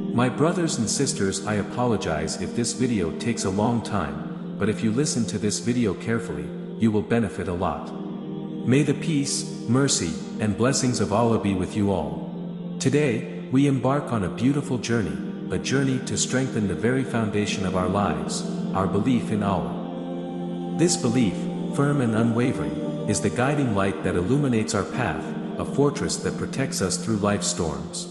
My brothers and sisters, I apologize if this video takes a long time, but if you listen to this video carefully, you will benefit a lot. May the peace, mercy, and blessings of Allah be with you all. Today, we embark on a beautiful journey, a journey to strengthen the very foundation of our lives, our belief in Allah. This belief, firm and unwavering, is the guiding light that illuminates our path, a fortress that protects us through life's storms.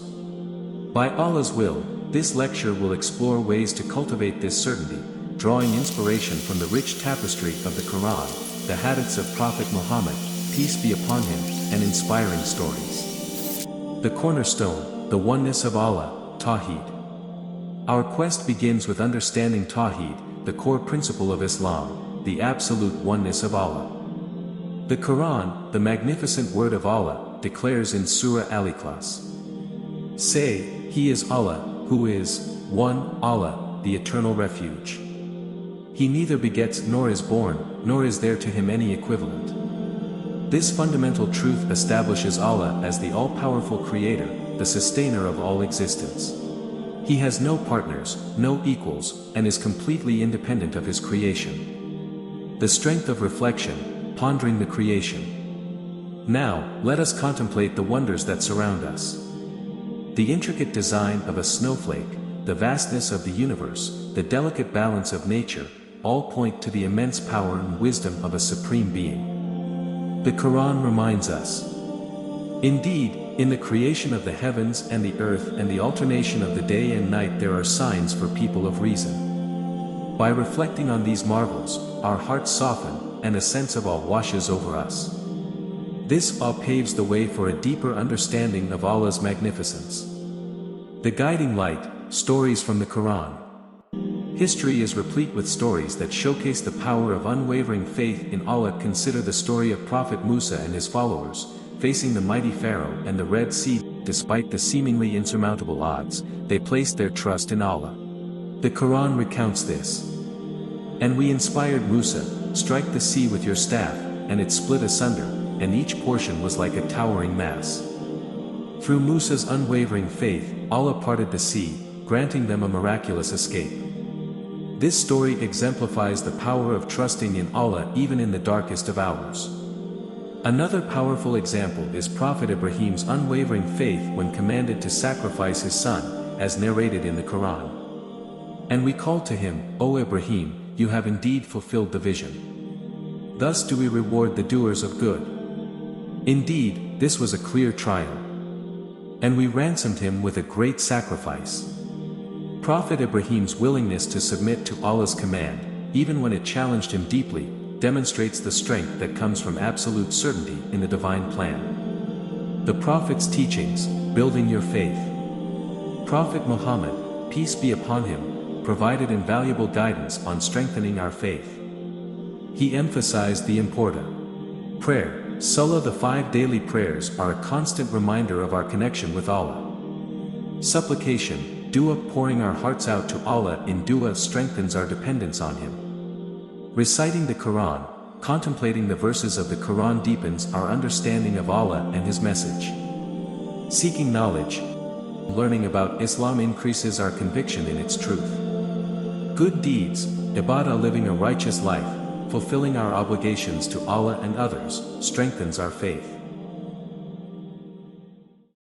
By Allah's will, this lecture will explore ways to cultivate this certainty, drawing inspiration from the rich tapestry of the Quran, the hadiths of Prophet Muhammad, peace be upon him, and inspiring stories. The cornerstone, the oneness of Allah, Tawheed. Our quest begins with understanding Tawheed, the core principle of Islam, the absolute oneness of Allah. The Quran, the magnificent word of Allah, declares in Surah Al-Ikhlas, "Say, He is Allah, who is one, Allah, the eternal refuge. He neither begets nor is born, nor is there to him any equivalent." This fundamental truth establishes Allah as the all-powerful creator, the sustainer of all existence. He has no partners, no equals, and is completely independent of his creation. The strength of reflection, pondering the creation. Now, let us contemplate the wonders that surround us. The intricate design of a snowflake, the vastness of the universe, the delicate balance of nature, all point to the immense power and wisdom of a supreme being. The Quran reminds us, "Indeed, in the creation of the heavens and the earth and the alternation of the day and night there are signs for people of reason." By reflecting on these marvels, our hearts soften, and a sense of awe washes over us. This awe paves the way for a deeper understanding of Allah's magnificence. The guiding light, stories from the Quran. History is replete with stories that showcase the power of unwavering faith in Allah. Consider the story of Prophet Musa and his followers, facing the mighty Pharaoh and the Red Sea. Despite the seemingly insurmountable odds, they placed their trust in Allah. The Quran recounts this. "And we inspired Musa, strike the sea with your staff, and it split asunder, and each portion was like a towering mass." Through Musa's unwavering faith, Allah parted the sea, granting them a miraculous escape. This story exemplifies the power of trusting in Allah even in the darkest of hours. Another powerful example is Prophet Ibrahim's unwavering faith when commanded to sacrifice his son, as narrated in the Quran. "And we called to him, O Ibrahim, you have indeed fulfilled the vision. Thus do we reward the doers of good. Indeed, this was a clear trial. And we ransomed him with a great sacrifice." Prophet Ibrahim's willingness to submit to Allah's command, even when it challenged him deeply, demonstrates the strength that comes from absolute certainty in the divine plan. The Prophet's teachings, building your faith. Prophet Muhammad, peace be upon him, provided invaluable guidance on strengthening our faith. He emphasized the importance. Prayer, Salah, the 5 daily prayers are a constant reminder of our connection with Allah. Supplication, dua, pouring our hearts out to Allah in dua strengthens our dependence on Him. Reciting the Quran, contemplating the verses of the Quran deepens our understanding of Allah and His message. Seeking knowledge, learning about Islam increases our conviction in its truth. Good deeds, ibadah, living a righteous life, fulfilling our obligations to Allah and others, strengthens our faith.